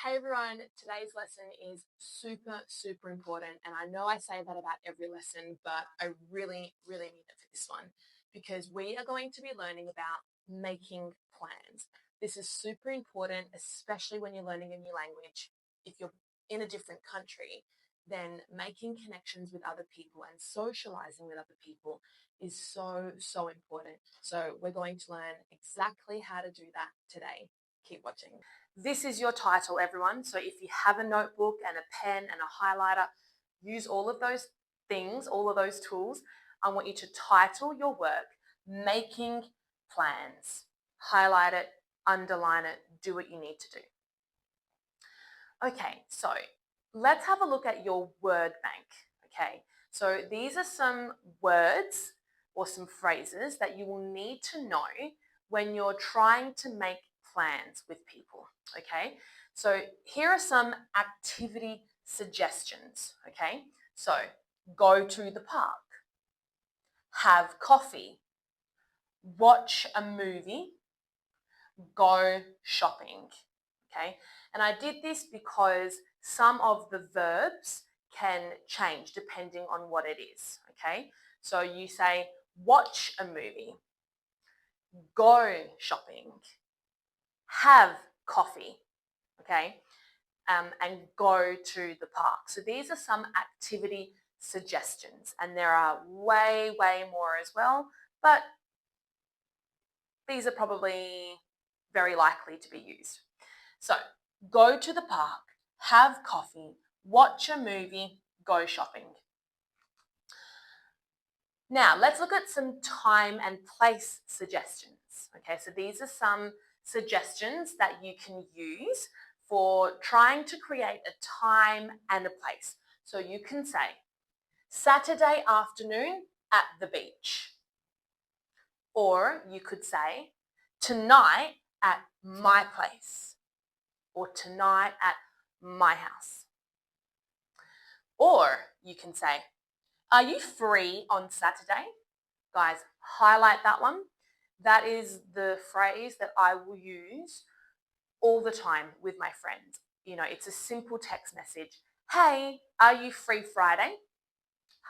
Hey everyone, today's lesson is super important. And I know I say that about every lesson, but I really mean it for this one because we are going to be learning about making plans. This is super important, especially when you're learning a new language. If you're in a different country, then making connections with other people and socializing with other people is so important. So we're going to learn exactly how to do that today. Keep watching. This is your title, everyone. So if you have a notebook and a pen and a highlighter, use all of those things, all of those tools. I want you to title your work Making Plans. Highlight it, underline it, do what you need to do. Okay, so let's have a look at your word bank. Okay, so these are some words or some phrases that you will need to know when you're trying to make plans with people. Okay, so here are some activity suggestions. Okay, so go to the park, have coffee, watch a movie, go shopping. Okay, and I did this because some of the verbs can change depending on what it is. Okay, so you say watch a movie, go shopping, have coffee, okay, and go to the park. So these are some activity suggestions, and there are way more as well, but these are probably very likely to be used. So go to the park, have coffee, watch a movie, go shopping. Now let's look at some time and place suggestions. Okay, so these are some suggestions that you can use for trying to create a time and a place. So you can say Saturday afternoon at the beach. Or you could say tonight at my place. Or tonight at my house. Or you can say, are you free on Saturday? Guys, highlight that one. That is the phrase that I will use all the time with my friends. You know, it's a simple text message. Hey, are you free Friday?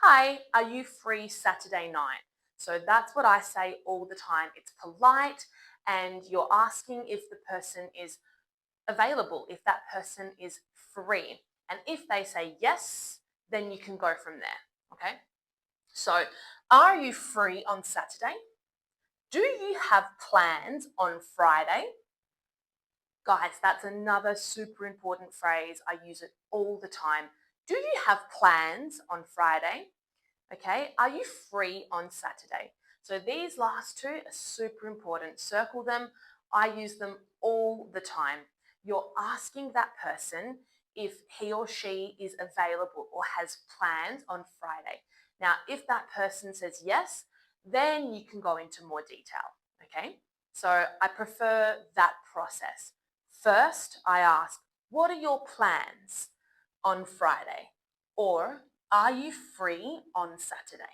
Hi, are you free Saturday night? So that's what I say all the time. It's polite and you're asking if the person is available, if that person is free. And if they say yes, then you can go from there. Okay? So, are you free on Saturday? Do you have plans on Friday? Guys, that's another super important phrase. I use it all the time. Do you have plans on Friday? Okay, are you free on Saturday? So these last two are super important. Circle them. I use them all the time. You're asking that person if he or she is available or has plans on Friday. Now, if that person says yes, then you can go into more detail. Okay, so I prefer that process. First, I ask, what are your plans on Friday? Or are you free on Saturday?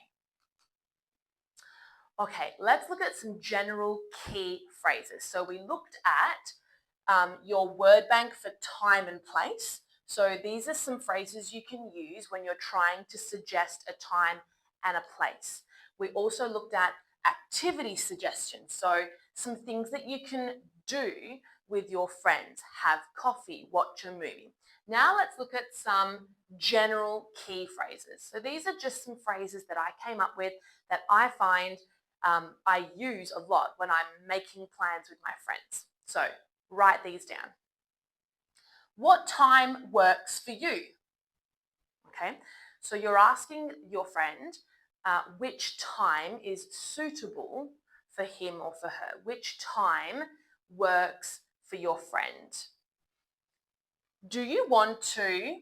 Okay, let's look at some general key phrases. So we looked at your word bank for time and place. So these are some phrases you can use when you're trying to suggest a time and a place. We also looked at activity suggestions. So some things that you can do with your friends. Have coffee, watch a movie. Now let's look at some general key phrases. So these are just some phrases that I came up with that I find I use a lot when I'm making plans with my friends. So write these down. What time works for you? Okay, so you're asking your friend which time is suitable for him or for her. Which time works for your friend? Do you want to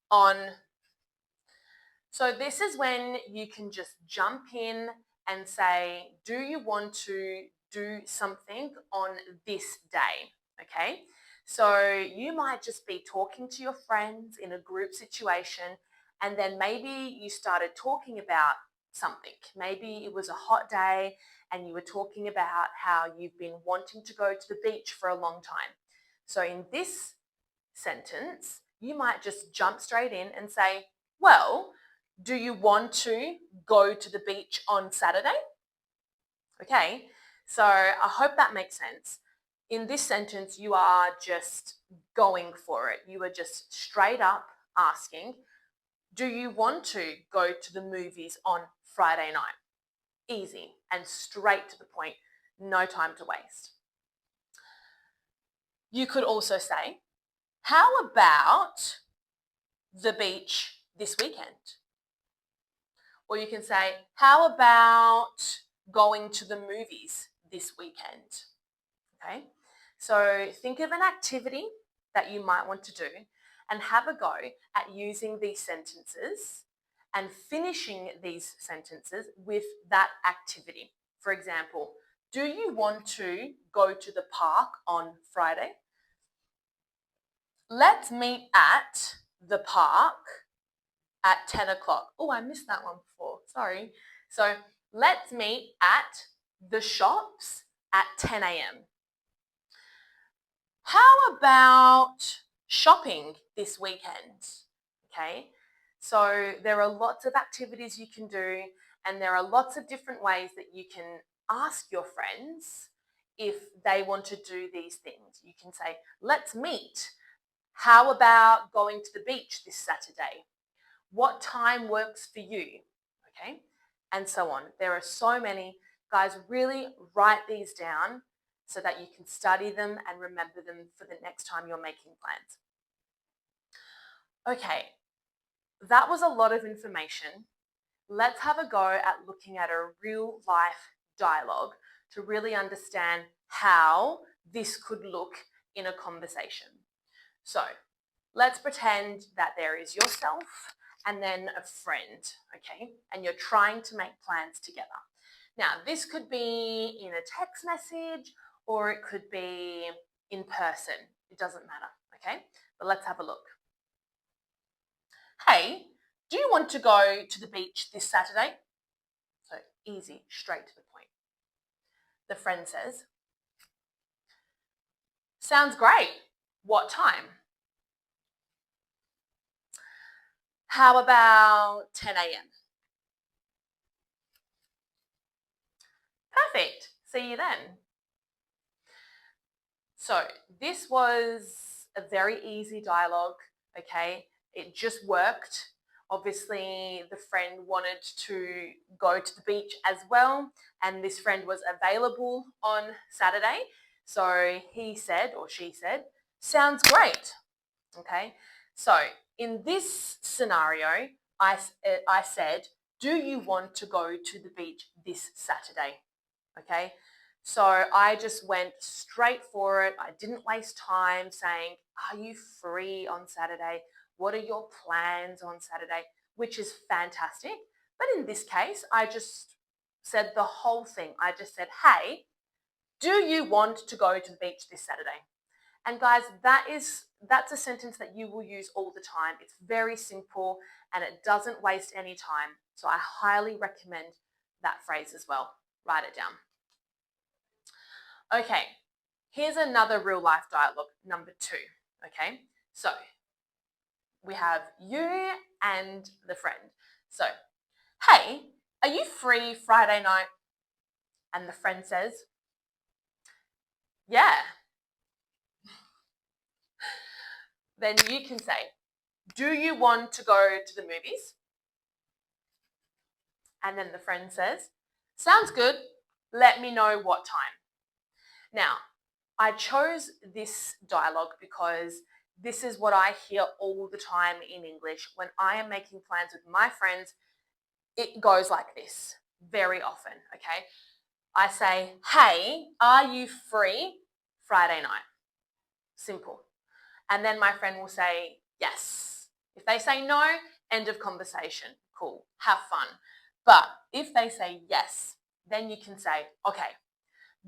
on... So this is when you can just jump in and say, do you want to do something on this day? Okay, so you might just be talking to your friends in a group situation, and then maybe you started talking about something. Maybe it was a hot day and you were talking about how you've been wanting to go to the beach for a long time. So in this sentence, you might just jump straight in and say, well, do you want to go to the beach on Saturday? Okay, so I hope that makes sense. In this sentence, you are just going for it. You are just straight up asking, do you want to go to the movies on Friday night? Easy and straight to the point, no time to waste. You could also say, how about the beach this weekend? Or you can say, how about going to the movies this weekend? Okay, so think of an activity that you might want to do and have a go at using these sentences and finishing these sentences with that activity. For example, do you want to go to the park on Friday? Let's meet at the park at 10 o'clock. Oh, I missed that one before. Sorry. So let's meet at the shops at 10 a.m. How about shopping this weekend? Okay, so there are lots of activities you can do, and there are lots of different ways that you can ask your friends if they want to do these things. You can say, let's meet. How about going to the beach this Saturday? What time works for you? Okay, and so on. There are so many. Guys, really write these down so that you can study them and remember them for the next time you're making plans. Okay, that was a lot of information. Let's have a go at looking at a real life dialogue to really understand how this could look in a conversation. So let's pretend that there is yourself and then a friend, okay? And you're trying to make plans together. Now, this could be in a text message or it could be in person. It doesn't matter, okay? But let's have a look. Hey, do you want to go to the beach this Saturday? So easy, straight to the point. The friend says, sounds great. What time? How about 10 a.m.? Perfect. See you then. So this was a very easy dialogue, okay? It just worked. Obviously, the friend wanted to go to the beach as well, and this friend was available on Saturday. So he said, or she said, sounds great, okay? So in this scenario, I said, do you want to go to the beach this Saturday? Okay, so I just went straight for it. I didn't waste time saying, are you free on Saturday? What are your plans on Saturday? Which is fantastic. But in this case, I just said the whole thing. I just said, hey, do you want to go to the beach this Saturday? And guys, that's a sentence that you will use all the time. It's very simple and it doesn't waste any time. So I highly recommend that phrase as well. Write it down. Okay, here's another real life dialogue, number 2. Okay, so we have you and the friend. So, hey, are you free Friday night? And the friend says, yeah. Then you can say, do you want to go to the movies? And then the friend says, sounds good. Let me know what time. Now, I chose this dialogue because this is what I hear all the time in English. When I am making plans with my friends, it goes like this very often, okay? I say, hey, are you free Friday night? Simple. And then my friend will say, yes. If they say no, end of conversation. Cool. Have fun. But if they say yes, then you can say, okay,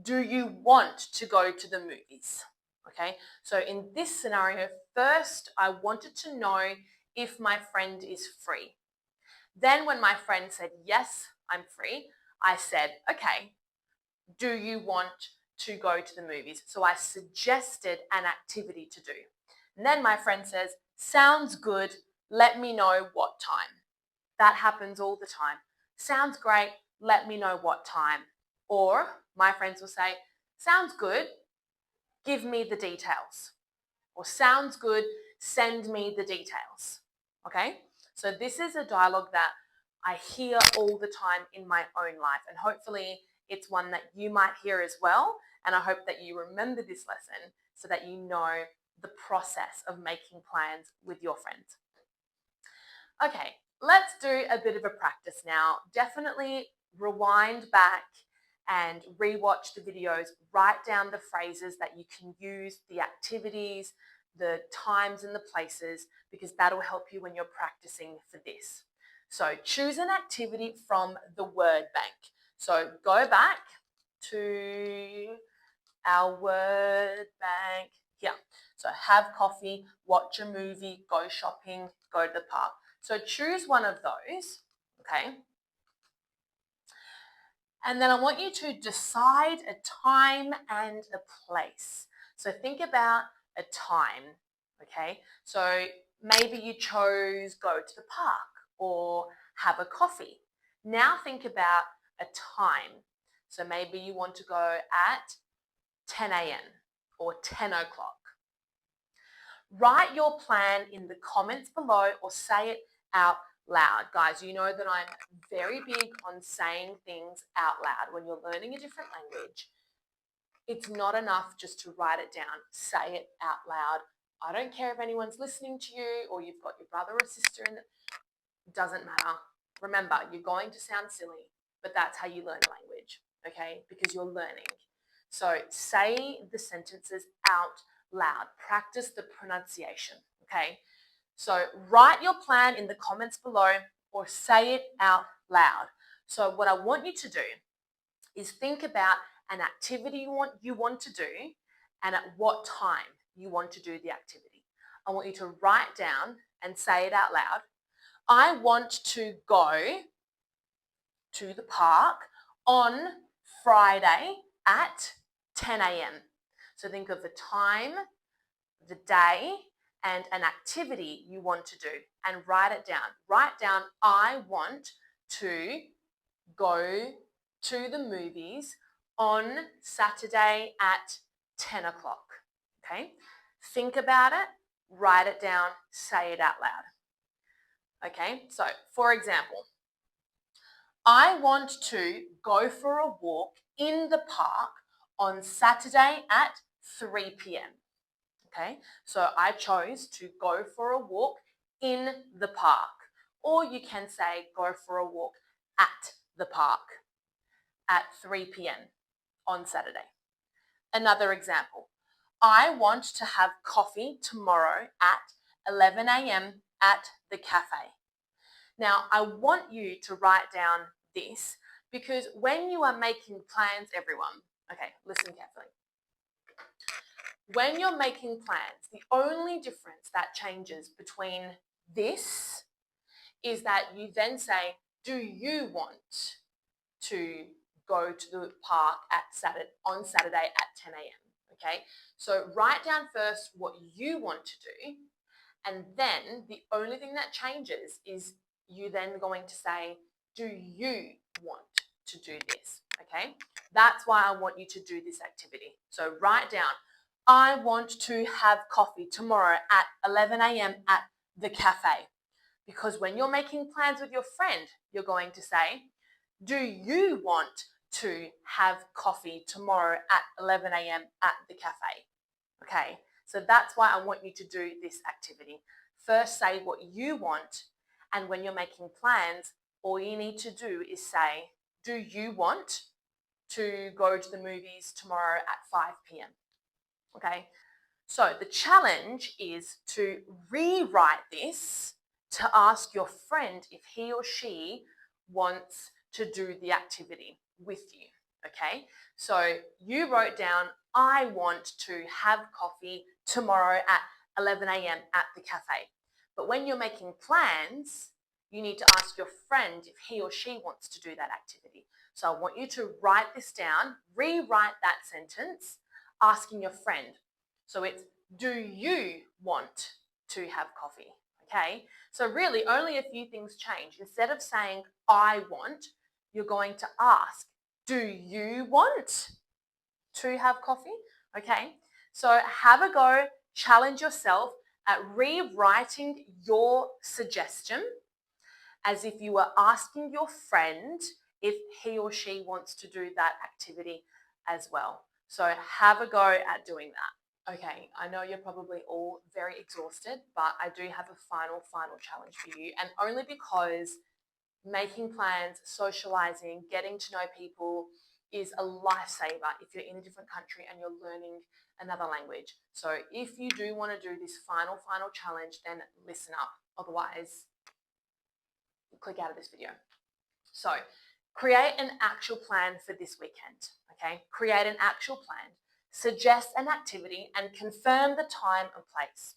do you want to go to the movies? Okay, so in this scenario, first I wanted to know if my friend is free. Then when my friend said, yes, I'm free, I said, okay, do you want to go to the movies. So I suggested an activity to do. And then my friend says, sounds good, let me know what time. That happens all the time. Sounds great, let me know what time. Or my friends will say, sounds good, give me the details. Or sounds good, send me the details. Okay? So this is a dialogue that I hear all the time in my own life, and hopefully it's one that you might hear as well. And I hope that you remember this lesson so that you know the process of making plans with your friends. Okay, let's do a bit of a practice now. Definitely rewind back and rewatch the videos. Write down the phrases that you can use, the activities, the times and the places, because that'll help you when you're practicing for this. So choose an activity from the word bank. So go back to our word bank here. So have coffee, watch a movie, go shopping, go to the park. So choose one of those, okay? And then I want you to decide a time and a place. So think about a time, okay? So maybe you chose go to the park or have a coffee. Now think about a time. So maybe you want to go at 10 a.m. or 10 o'clock. Write your plan in the comments below or say it out loud. Guys, you know that I'm very big on saying things out loud. When you're learning a different language, it's not enough just to write it down. Say it out loud. I don't care if anyone's listening to you or you've got your brother or sister in it. It doesn't matter. Remember, you're going to sound silly, but that's how you learn a language, okay? Because you're learning. So say the sentences out loud. Practice the pronunciation, okay? So write your plan in the comments below or say it out loud. So what I want you to do is think about an activity you want to do and at what time you want to do the activity. I want you to write down and say it out loud. I want to go to the park on Friday at 10 a.m. So think of the time, the day, and an activity you want to do and write it down. Write down, I want to go to the movies on Saturday at 10 o'clock. Okay? Think about it, write it down, say it out loud. Okay? So, for example, I want to go for a walk in the park on Saturday at 3 p.m. Okay, so I chose to go for a walk in the park, or you can say go for a walk at the park at 3 p.m. on Saturday. Another example, I want to have coffee tomorrow at 11 a.m. at the cafe. Now, I want you to write down this because when you are making plans, everyone, okay, listen carefully. When you're making plans, the only difference that changes between this is that you then say, do you want to go to the park on Saturday at 10 a.m.? Okay, so write down first what you want to do, and then the only thing that changes is you then going to say, do you want to do this? Okay, that's why I want you to do this activity. So write down, I want to have coffee tomorrow at 11 a.m. at the cafe. Because when you're making plans with your friend, you're going to say, do you want to have coffee tomorrow at 11 a.m. at the cafe? Okay, so that's why I want you to do this activity. First, say what you want, and when you're making plans, all you need to do is say, do you want to go to the movies tomorrow at 5 p.m.? Okay, so the challenge is to rewrite this to ask your friend if he or she wants to do the activity with you. Okay, so you wrote down, I want to have coffee tomorrow at 11 a.m. at the cafe. But when you're making plans, you need to ask your friend if he or she wants to do that activity. So I want you to write this down, rewrite that sentence, asking your friend. So it's, do you want to have coffee? Okay, so really only a few things change. Instead of saying I want, you're going to ask, do you want to have coffee? Okay, so have a go, challenge yourself at rewriting your suggestion as if you were asking your friend if he or she wants to do that activity as well. So have a go at doing that. Okay, I know you're probably all very exhausted, but I do have a final challenge for you, and only because making plans, socializing, getting to know people is a lifesaver if you're in a different country and you're learning another language. So if you do want to do this final challenge, then listen up. Otherwise, click out of this video. So create an actual plan for this weekend. Okay, create an actual plan, suggest an activity, and confirm the time and place.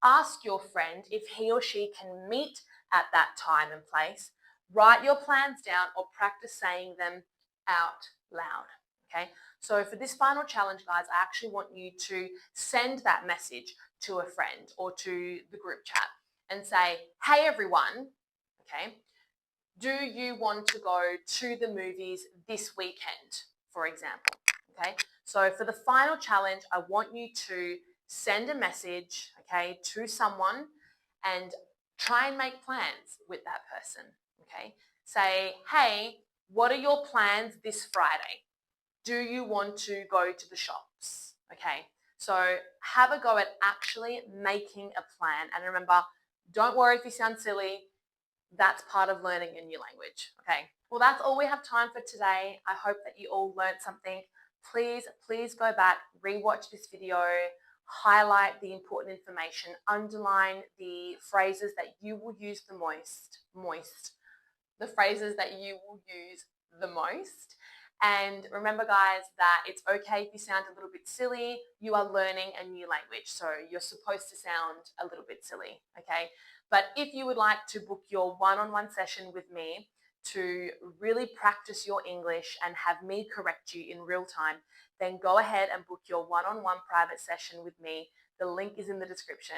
Ask your friend if he or she can meet at that time and place. Write your plans down or practice saying them out loud. Okay, so for this final challenge, guys, I actually want you to send that message to a friend or to the group chat and say, hey everyone, okay, do you want to go to the movies this weekend, for example? Okay, so for the final challenge, I want you to send a message, okay, to someone and try and make plans with that person. Okay, say, hey, what are your plans this Friday? Do you want to go to the shops? Okay, so have a go at actually making a plan. And remember, don't worry if you sound silly. That's part of learning a new language. Okay, well, that's all we have time for today. I hope that you all learned something. Please go back, rewatch this video, highlight the important information, underline the phrases that you will use the the phrases that you will use the most. And remember, guys, that it's okay if you sound a little bit silly. You are learning a new language, so you're supposed to sound a little bit silly, okay? But if you would like to book your one-on-one session with me to really practice your English and have me correct you in real time, then go ahead and book your one-on-one private session with me. The link is in the description.